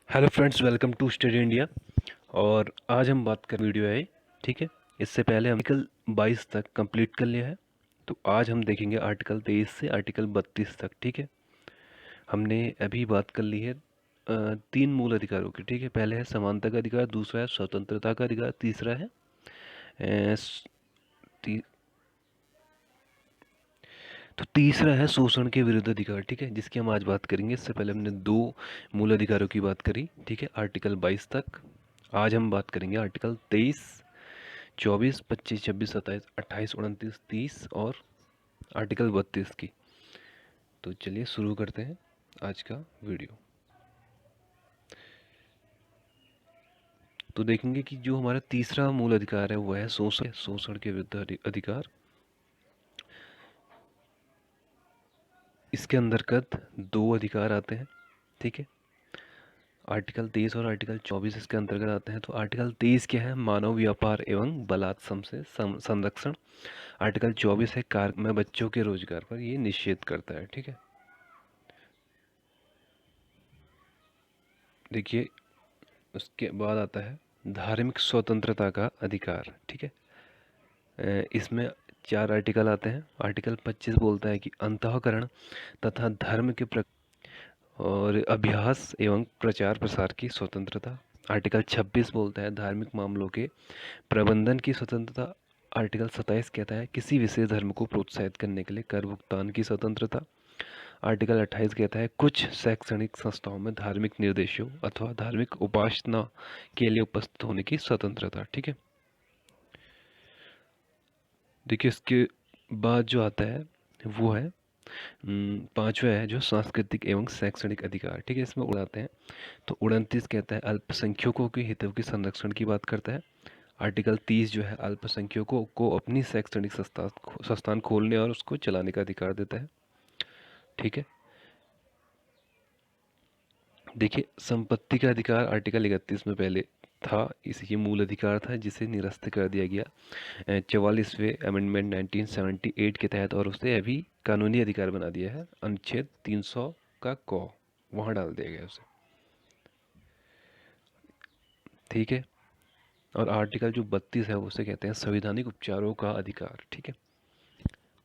Hello friends, welcome to study India. और आज हम बात कर वीडियो है, ठीक है। इससे पहले हम आर्टिकल 22 तक कंप्लीट कर लिया है। तो आज हम देखेंगे आर्टिकल 23 से आर्टिकल 32 तक, ठीक है। हमने अभी बात कर ली है तीन मूल अधिकारों की, ठीक है। पहले है समानता का अधिकार, दूसरा है स्वतंत्रता का अधिकार, तीसरा है अ, स- ती, तो तीसरा है शोषण के विरुद्ध अधिकार, ठीक है, जिसकी हम आज बात करेंगे। इससे पहले हमने दो मूल अधिकारों की बात करी, ठीक है, आर्टिकल 22 तक। आज हम बात करेंगे आर्टिकल 23, 24, 25, 26, 27, 28, 29, 30 और आर्टिकल 32 की। तो चलिए शुरू करते हैं आज का वीडियो। तो देखेंगे कि जो हमारा तीसरा मूल अधिकार है वो है शोषण के विरुद्ध अधिकार। इसके अंतर्गत दो अधिकार आते हैं, ठीक है। आर्टिकल 23 और आर्टिकल 24 इसके अंतर्गत आते हैं। तो आर्टिकल 23 क्या है? मानव व्यापार एवं बलात्संग से संरक्षण। आर्टिकल 24 है कार्य में बच्चों के रोजगार पर ये निषेध करता है, ठीक है। देखिए, उसके बाद आता है धार्मिक स्वतंत्रता का अधिकार, ठीक है। इसमें चार आर्टिकल आते हैं। आर्टिकल 25 बोलता है कि अंतःकरण तथा धर्म के और अभ्यास एवं प्रचार प्रसार की स्वतंत्रता। आर्टिकल 26 बोलता है धार्मिक मामलों के प्रबंधन की स्वतंत्रता। आर्टिकल 27 कहता है किसी विशेष धर्म को प्रोत्साहित करने के लिए कर भुगतान की स्वतंत्रता। आर्टिकल 28 कहता है कुछ शैक्षणिक संस्थाओं में धार्मिक निर्देशों अथवा धार्मिक उपासना के लिए उपस्थित होने की स्वतंत्रता, ठीक है। देखिए, इसके बाद जो आता है वो है पांचवा है जो सांस्कृतिक एवं शैक्षणिक अधिकार, ठीक है। इसमें उड़ाते हैं। तो 29 कहता है अल्पसंख्यकों के हितों के संरक्षण की बात करता है। आर्टिकल 30 जो है अल्पसंख्यकों को अपनी शैक्षणिक संस्थान खोलने और उसको चलाने का अधिकार देता है, ठीक है। देखिए, संपत्ति का अधिकार आर्टिकल 31 में पहले था, इस ये मूल अधिकार था जिसे निरस्त कर दिया गया 44वें अमेंडमेंट 1978 के तहत, और उसे अभी कानूनी अधिकार बना दिया है अनुच्छेद 300 का क वहाँ डाल दिया गया उसे, ठीक है। और आर्टिकल जो 32 है उसे कहते हैं संवैधानिक उपचारों का अधिकार, ठीक है।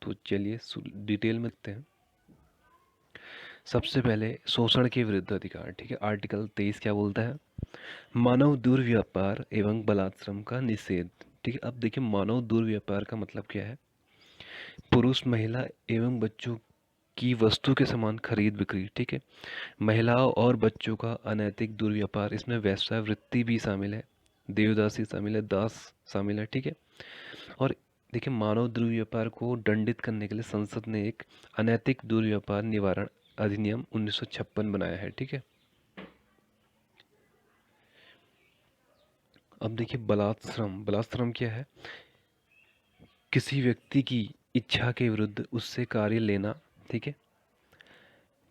तो चलिए डिटेल में देखते हैं। सबसे पहले शोषण के विरुद्ध अधिकार, ठीक है। आर्टिकल 23 क्या बोलता है? मानव दुर्व्यापार एवं बलात्श्रम का निषेध, ठीक है। अब देखिए, मानव दुर्व्यापार का मतलब क्या है? पुरुष, महिला एवं बच्चों की वस्तु के समान खरीद बिक्री, ठीक है। महिलाओं और बच्चों का अनैतिक दुर्व्यापार, इसमें वैश्यावृत्ति भी शामिल है, देवदासी शामिल है, दास शामिल है, ठीक है। और देखिए, मानव दुर्व्यापार को दंडित करने के लिए संसद ने एक अनैतिक दुर्व्यापार निवारण अधिनियम 1956 बनाया है, ठीक है। अब देखिए, बलात्श्रम, बलात्श्रम क्या है? किसी व्यक्ति की इच्छा के विरुद्ध उससे कार्य लेना, ठीक है।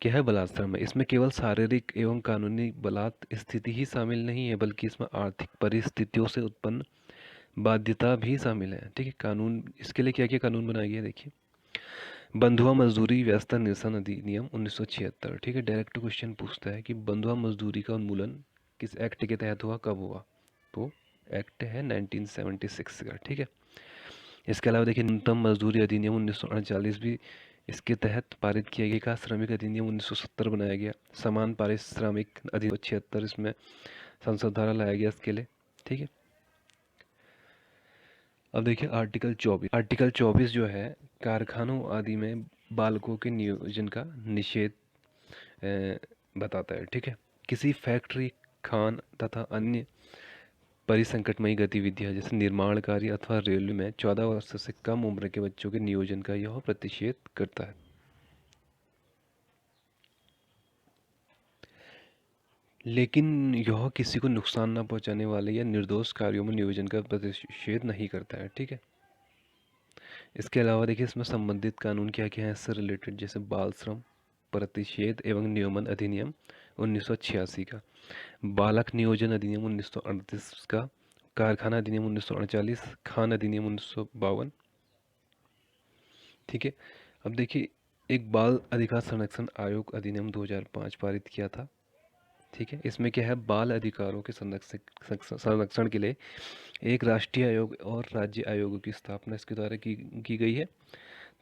क्या है बलात्श्रम है? इसमें केवल शारीरिक एवं कानूनी बलात् स्थिति ही शामिल नहीं है, बल्कि इसमें आर्थिक परिस्थितियों से उत्पन्न बाध्यता भी शामिल है, ठीक है। कानून, इसके लिए क्या क्या कानून बनाया गया देखिए। बंधुआ मजदूरी व्यवस्था निरसन अधिनियम 1976, ठीक है। डायरेक्ट क्वेश्चन पूछता है कि बंधुआ मजदूरी का उन्मूलन किस एक्ट के तहत हुआ, कब हुआ? तो एक्ट है 1976 का, ठीक है। इसके अलावा देखिए, न्यूनतम मजदूरी अधिनियम 1939 भी इसके तहत पारित किया गया। का श्रमिक अधिनियम 1970 बनाया गया। समान पारिश्रमिक अधिनियम 76 इसमें संसद द्वारा लाया गया इसके लिए, ठीक है। अब देखिए आर्टिकल 24, आर्टिकल 24 जो है कारखानों आदि में बालकों के नियोजन का निषेध बताता है, ठीक है। किसी फैक्ट्री, खान तथा अन्य परिसंकटमयी गतिविधियां जैसे निर्माण कार्य अथवा रेलवे में 14 वर्ष से कम उम्र के बच्चों के नियोजन का यह प्रतिषेध करता है। लेकिन यह किसी को नुकसान न पहुंचाने वाले या निर्दोष कार्यों में नियोजन का प्रतिषेध नहीं करता है, ठीक है। इसके अलावा देखिए, इसमें संबंधित कानून क्या क्या है इससे रिलेटेड, जैसे बाल श्रम प्रतिषेध एवं नियमन अधिनियम 1986 का, बालक नियोजन अधिनियम 1938 का, कारखाना अधिनियम 1939, खान अधिनियम 1952, ठीक है। अब देखिए, एक बाल अधिकार संरक्षण आयोग अधिनियम 2005 पारित किया था, ठीक है। इसमें क्या है, बाल अधिकारों के संरक्षण के लिए एक राष्ट्रीय आयोग और राज्य आयोगों की स्थापना इसके द्वारा की गई है,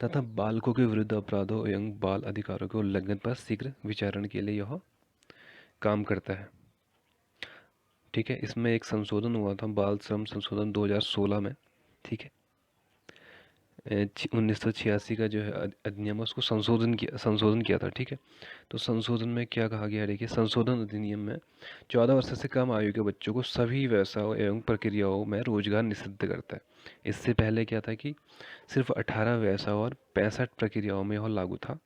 तथा बालकों के विरुद्ध अपराधों एवं बाल अधिकारों के उल्लंघन पर शीघ्र विचारण के लिए यह काम करता है। ठीक है। इसमें एक संशोधन हुआ था, बाल श्रम संशोधन 2016 में। ठीक है। 1986 का जो है अधिनियम, उसको संशोधन किया था। ठीक है। तो संशोधन में क्या कहा गया है, देखिए, संशोधन अधिनियम में 14 वर्ष से कम आयु के बच्चों को सभी व्यवसायों एवं प्रक्रियाओं में रोजगार निषिद्ध करता है। इससे पहले क्या था कि सिर्फ 18 व्यवसायों और 65 प्रक्रियाओं में यह लागू था।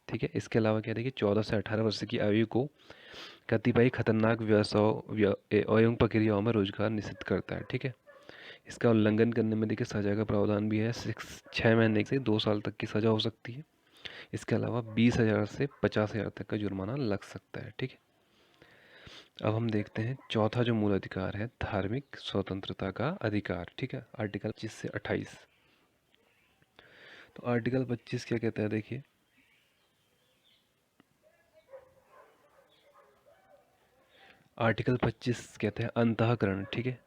ठीक है। इसके अलावा क्या, देखिए, 14 से 18 वर्ष की आयु को कतिपय खतरनाक व्यवसायों एवं प्रक्रियाओं में रोजगार निषिद्ध करता है। ठीक है। इसका उल्लंघन करने में, देखिए, सजा का प्रावधान भी है। 6 महीने से 2 साल तक की सजा हो सकती है। इसके अलावा 20,000 से 50,000 तक का जुर्माना लग सकता है। ठीक है। अब हम देखते हैं चौथा जो मूल अधिकार है, धार्मिक स्वतंत्रता का अधिकार। ठीक है। आर्टिकल 25 से 28। तो आर्टिकल 25 क्या कहता है, देखिए, आर्टिकल 25 कहते हैं अंतःकरण। ठीक है।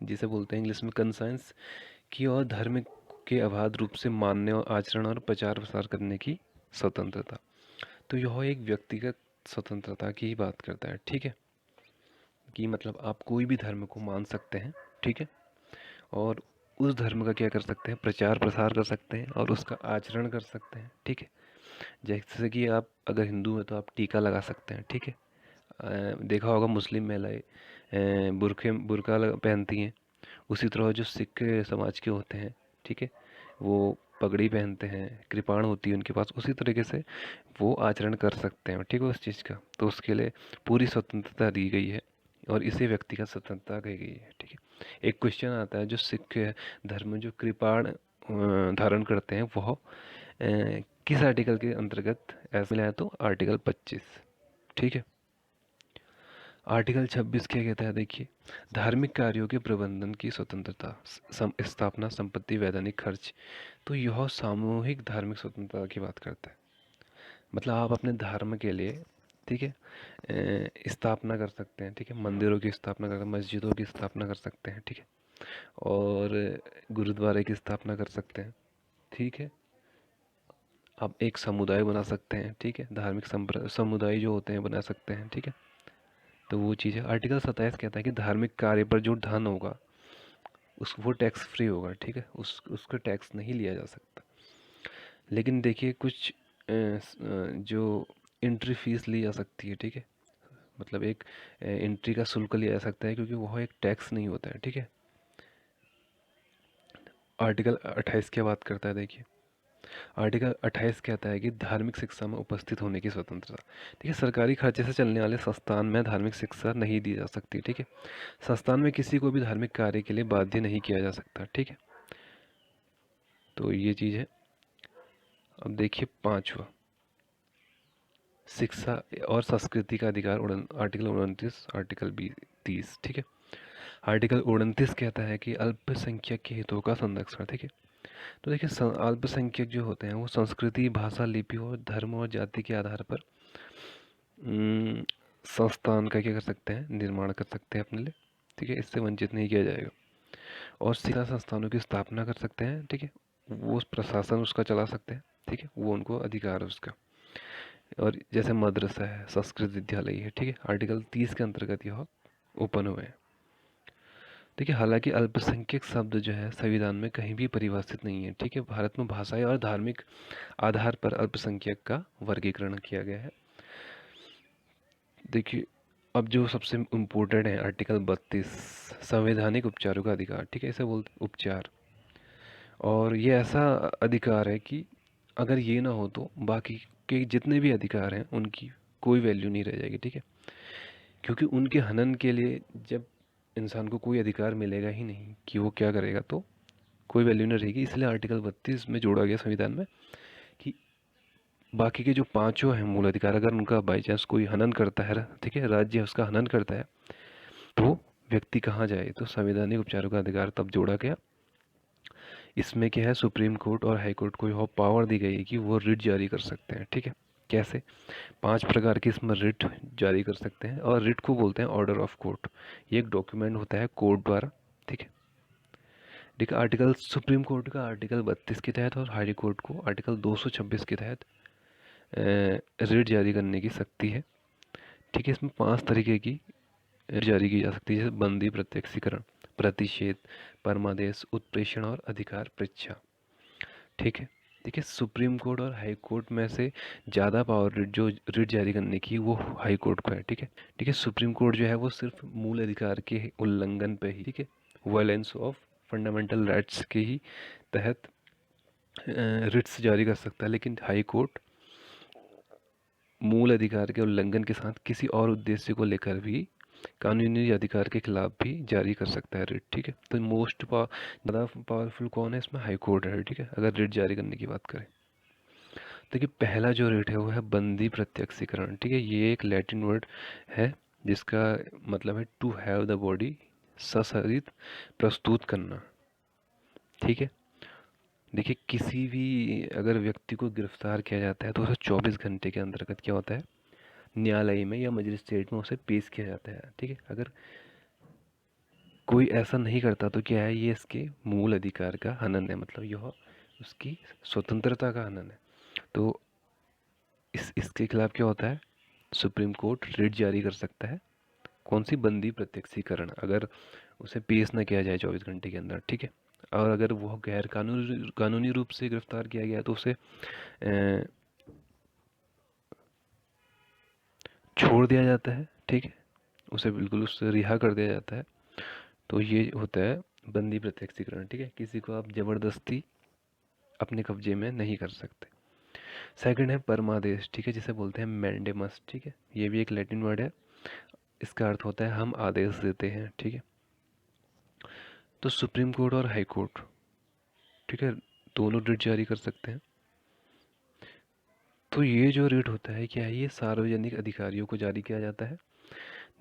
जिसे बोलते हैं इंग्लिश में कंसाइंस की, और धर्म के अबाध रूप से मानने और आचरण और प्रचार प्रसार करने की स्वतंत्रता। तो यह एक व्यक्तिगत स्वतंत्रता की ही बात करता है। ठीक है। कि मतलब आप कोई भी धर्म को मान सकते हैं। ठीक है। और उस धर्म का क्या कर सकते हैं, प्रचार प्रसार कर सकते हैं और उसका आचरण कर सकते हैं। ठीक है। जैसे कि आप अगर हिंदू हैं तो आप टीका लगा सकते हैं। ठीक है। देखा होगा मुस्लिम महिलाएं बुर्का पहनती हैं। उसी तरह जो सिख समाज के होते हैं, ठीक है, वो पगड़ी पहनते हैं, कृपाण होती है उनके पास। उसी तरीके से वो आचरण कर सकते हैं। ठीक है। उस चीज़ का तो उसके लिए पूरी स्वतंत्रता दी गई है और इसे व्यक्ति का स्वतंत्रता कही गई है। ठीक है। एक क्वेश्चन आता है, जो सिख धर्म में जो कृपाण धारण करते हैं वह किस आर्टिकल के अंतर्गत ऐसा मिला है, तो आर्टिकल 25। ठीक है। आर्टिकल 26 क्या कहता है, देखिए, धार्मिक कार्यों के प्रबंधन की स्वतंत्रता, स्थापना, संपत्ति, वैधानिक खर्च। तो यह सामूहिक धार्मिक स्वतंत्रता की बात करता है। मतलब आप अपने धर्म के लिए, ठीक है, स्थापना कर सकते हैं। ठीक है। मंदिरों की स्थापना कर, मस्जिदों की स्थापना कर सकते हैं। ठीक है। और गुरुद्वारे की स्थापना कर सकते हैं। ठीक है। आप एक समुदाय बना सकते हैं। ठीक है। धार्मिक समुदाय जो होते हैं बना सकते हैं। ठीक है। तो वो चीज़ है। आर्टिकल 27 कहता है कि धार्मिक कार्य पर जो धन होगा वो टैक्स फ्री होगा। ठीक है। उसका टैक्स नहीं लिया जा सकता। लेकिन देखिए, कुछ जो एंट्री फीस ली जा सकती है। ठीक है। मतलब एक एंट्री का शुल्क लिया जा सकता है, क्योंकि वह एक टैक्स नहीं होता है। ठीक है। आर्टिकल 28 क्या बात करता है, देखिए, आर्टिकल 28 कहता है कि धार्मिक शिक्षा में उपस्थित होने की स्वतंत्रता। ठीक है। सरकारी खर्चे से चलने वाले संस्थान में धार्मिक शिक्षा नहीं दी जा सकती। ठीक है। संस्थान में किसी को भी धार्मिक कार्य के लिए बाध्य नहीं किया जा सकता। ठीक है। तो ये चीज़ है। अब देखिए पांचवा, शिक्षा और संस्कृति का अधिकार, आर्टिकल 29, आर्टिकल 30। ठीक है। आर्टिकल 29 कहता है कि अल्पसंख्यक के हितों का संरक्षण। ठीक है। तो देखिए, अल्पसंख्यक जो होते हैं वो संस्कृति, भाषा, लिपि और धर्म और जाति के आधार पर संस्थान का क्या कर सकते हैं, निर्माण कर सकते हैं अपने लिए। ठीक है। इससे वंचित नहीं किया जाएगा। और शिक्षा संस्थानों की स्थापना कर सकते हैं। ठीक है। वो प्रशासन उसका चला सकते हैं। ठीक है। वो उनको अधिकार है उसका। और जैसे मदरसा है, संस्कृत विद्यालय है। ठीक है। आर्टिकल 30 के अंतर्गत यह ओपन हुए हैं। देखिए, हालांकि अल्पसंख्यक शब्द जो है संविधान में कहीं भी परिभाषित नहीं है। ठीक है। भारत में भाषाई और धार्मिक आधार पर अल्पसंख्यक का वर्गीकरण किया गया है। देखिए, अब जो सबसे इम्पोर्टेंट है, आर्टिकल 32, संवैधानिक उपचारों का अधिकार। ठीक है। इसे बोलते उपचार। और ये ऐसा अधिकार है कि अगर ये ना हो तो बाकी के जितने भी अधिकार हैं उनकी कोई वैल्यू नहीं रह जाएगी। ठीक है। क्योंकि उनके हनन के लिए जब इंसान को कोई अधिकार मिलेगा ही नहीं कि वो क्या करेगा, तो कोई वैल्यू नहीं रहेगी। इसलिए आर्टिकल 32 में जोड़ा गया संविधान में कि बाकी के जो पांचों हैं मूल अधिकार, अगर उनका बाई चांस कोई हनन करता है, ठीक है, राज्य उसका हनन करता है, तो व्यक्ति कहाँ जाए, तो संवैधानिक उपचारों का अधिकार तब जोड़ा गया। इसमें क्या है, सुप्रीम कोर्ट और हाई कोर्ट को यह पावर दी गई है कि वो रिट जारी कर सकते हैं। ठीक है। कैसे? 5 प्रकार की इसमें रिट जारी कर सकते हैं, और रिट को बोलते हैं ऑर्डर ऑफ कोर्ट। ये एक डॉक्यूमेंट होता है कोर्ट द्वारा, ठीक है। देखिए आर्टिकल सुप्रीम कोर्ट का आर्टिकल 32 के तहत और हाई कोर्ट को आर्टिकल 226 के तहत रिट जारी करने की शक्ति है, ठीक है। इसमें 5 तरीके की रिट जारी की जा सकती है, जैसे बंदी, प्रत्यक्षीकरण, प्रतिषेध, परमादेश, उत्प्रेषण और अधिकार परीक्षा, ठीक है। देखिए सुप्रीम कोर्ट और हाई कोर्ट में से ज़्यादा पावर रिट जो रिट जारी करने की वो हाई कोर्ट को है, ठीक है। ठीक है, सुप्रीम कोर्ट जो है वो सिर्फ मूल अधिकार के उल्लंघन पे ही, ठीक है, वायलेंस ऑफ फंडामेंटल राइट्स के ही तहत रिट्स जारी कर सकता है, लेकिन हाई कोर्ट मूल अधिकार के उल्लंघन के साथ किसी और उद्देश्य को लेकर भी कानूनी अधिकार के खिलाफ भी जारी कर सकता है रिट, ठीक है। तो ज़्यादा पावरफुल कौन है इसमें? हाई कोर्ट है, ठीक है, अगर रिट जारी करने की बात करें। देखिए पहला जो रिट है वो है बंदी प्रत्यक्षीकरण, ठीक है। ये एक लैटिन वर्ड है जिसका मतलब है टू हैव द बॉडी, सशरीर प्रस्तुत करना, ठीक है। देखिए किसी भी अगर व्यक्ति को गिरफ्तार किया जाता है तो उसे 24 घंटे के अंतर्गत क्या होता है, न्यायालय में या मजिस्ट्रेट में उसे पेश किया जाता है, ठीक है। अगर कोई ऐसा नहीं करता तो क्या है, ये इसके मूल अधिकार का हनन है, मतलब यह उसकी स्वतंत्रता का हनन है। तो इसके खिलाफ क्या होता है, सुप्रीम कोर्ट रिट जारी कर सकता है। कौन सी? बंदी प्रत्यक्षीकरण, अगर उसे पेश ना किया जाए 24 घंटे के अंदर, ठीक है। और अगर वह गैर कानूनी रूप से गिरफ्तार किया गया तो उसे छोड़ दिया जाता है, ठीक है, उसे बिल्कुल उससे रिहा कर दिया जाता है। तो ये होता है बंदी प्रत्यक्षीकरण, ठीक है। किसी को आप ज़बरदस्ती अपने कब्जे में नहीं कर सकते। सेकंड है परमादेश, ठीक है, जिसे बोलते हैं मैंडेमस, ठीक है। ये भी एक लैटिन वर्ड है, इसका अर्थ होता है हम आदेश देते हैं, ठीक है। तो सुप्रीम कोर्ट और हाई कोर्ट, ठीक है, दोनों रिट जारी कर सकते हैं। तो ये जो रिट होता है क्या है, ये सार्वजनिक अधिकारियों को जारी किया जाता है।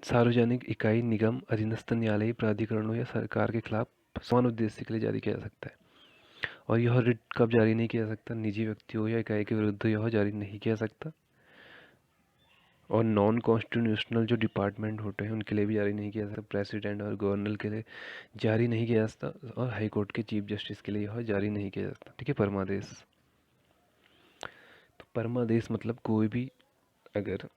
सार्वजनिक इकाई, निगम, अधीनस्थ न्यायालयी प्राधिकरणों या सरकार के खिलाफ समान उद्देश्य के लिए जारी किया जा सकता है। और यह रिट कब जारी नहीं किया जा सकता? निजी व्यक्तियों या इकाई के विरुद्ध यह जारी नहीं किया जा सकता। और नॉन कॉन्स्टिट्यूशनल जो डिपार्टमेंट होते हैं उनके लिए भी जारी नहीं किया जा सकता। प्रेसिडेंट और गवर्नर के लिए जारी नहीं किया जा सकता, और हाई कोर्ट के चीफ जस्टिस के लिए यह जारी नहीं किया जा सकता, ठीक है। परमादेश, तो परमादेश मतलब कोई भी अगर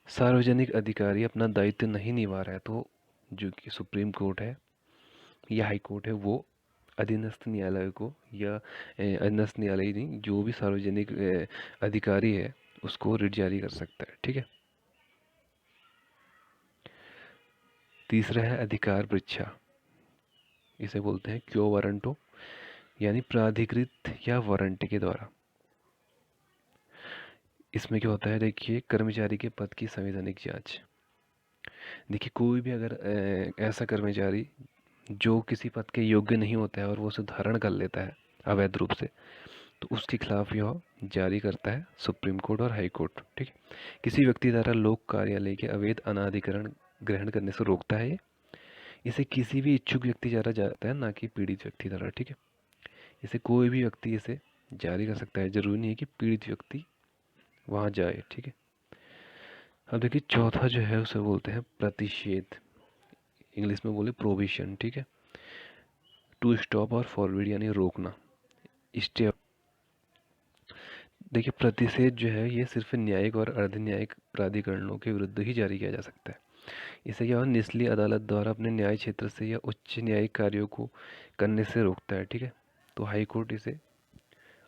सार्वजनिक अधिकारी अपना दायित्व नहीं निभा रहा है तो जो कि सुप्रीम कोर्ट है या हाई कोर्ट है, वो अधीनस्थ न्यायालय को या अधीनस्थ न्यायालय नहीं, जो भी सार्वजनिक अधिकारी है उसको रिट जारी कर सकता है, ठीक है। तीसरा है अधिकार परीक्षा, इसे बोलते हैं क्यो वारंटो, यानी प्राधिकृत या वारंट के द्वारा। इसमें क्या होता है, देखिए कर्मचारी के पद की संवैधानिक जांच। देखिए कोई भी अगर ऐसा कर्मचारी जो किसी पद के योग्य नहीं होता है और वो उसे धारण कर लेता है अवैध रूप से, तो उसके खिलाफ यह जारी करता है सुप्रीम कोर्ट और हाई कोर्ट, ठीक है। किसी व्यक्ति द्वारा लोक कार्यालय के अवैध अनाधिकरण ग्रहण करने से रोकता है ये। इसे किसी भी इच्छुक व्यक्ति द्वारा जाता है, ना कि पीड़ित व्यक्ति द्वारा, ठीक है। इसे कोई भी व्यक्ति इसे जारी कर सकता है, जरूरी नहीं है कि पीड़ित व्यक्ति वहाँ जाए, ठीक है। अब देखिए चौथा जो है उसे बोलते हैं प्रतिषेध, इंग्लिश में बोले प्रोविशन, ठीक है। टू स्टॉप और फॉरवर्ड यानी रोकना, स्टे। देखिए प्रतिषेध जो है ये सिर्फ न्यायिक और अर्ध न्यायिक प्राधिकरणों के विरुद्ध ही जारी किया जा सकता है। इसे क्या निचली अदालत द्वारा अपने न्याय क्षेत्र से या उच्च न्यायिक कार्यों को करने से रोकता है, ठीक है। तो हाई कोर्ट इसे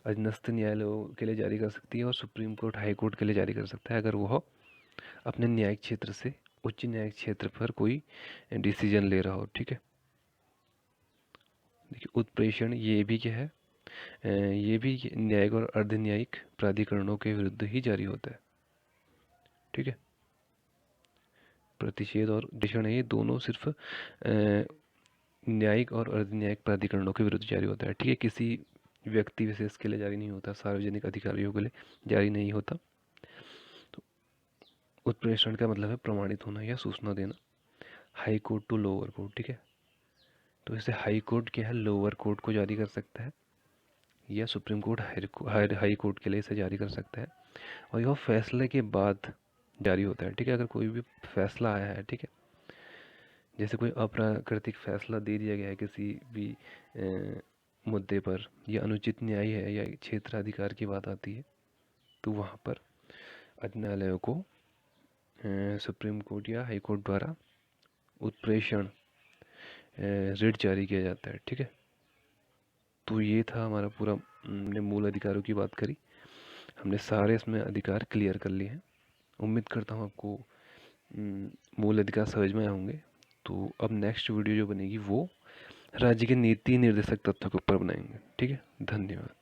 अधीनस्थ न्यायालयों के लिए जारी कर सकती है और सुप्रीम कोर्ट हाई कोर्ट के लिए जारी कर सकता है, अगर वह अपने न्यायिक क्षेत्र से उच्च न्यायिक क्षेत्र पर कोई डिसीजन ले रहा हो, ठीक है। देखिए उत्प्रेषण ये भी क्या है, ये भी न्यायिक और अर्ध न्यायिक प्राधिकरणों के विरुद्ध ही जारी होता है, ठीक है। प्रतिषेध और प्रेषण ये दोनों सिर्फ न्यायिक और अर्ध न्यायिक प्राधिकरणों के विरुद्ध जारी होता है, ठीक है। किसी व्यक्ति विशेष के लिए जारी नहीं होता, सार्वजनिक अधिकारियों के लिए जारी नहीं होता। तो उत्प्रेषण का मतलब है प्रमाणित होना या सूचना देना, high court to lower court, ठीक है। तो इसे हाई कोर्ट क्या है, लोअर कोर्ट को जारी कर सकता है, या सुप्रीम कोर्ट हाई कोर्ट के लिए इसे जारी कर सकता है, और यह फैसले के बाद जारी होता है। ठीक है, अगर कोई भी फैसला आया है, ठीक है, जैसे कोई अप्राकृतिक फैसला दे दिया गया है किसी भी मुद्दे पर, या अनुचित न्याय है, या क्षेत्राधिकार की बात आती है, तो वहाँ पर न्यायालयों को सुप्रीम कोर्ट या हाई कोर्ट द्वारा उत्प्रेषण रिट जारी किया जाता है। ठीक है, तो ये था हमारा पूरा, हमने मूल अधिकारों की बात करी, हमने सारे इसमें अधिकार क्लियर कर लिए हैं। उम्मीद करता हूँ आपको मूल अधिकार समझ में आए होंगे। तो अब नेक्स्ट वीडियो जो बनेगी वो राज्य के नीति निर्देशक तत्वों के ऊपर बनाएंगे। ठीक है, धन्यवाद।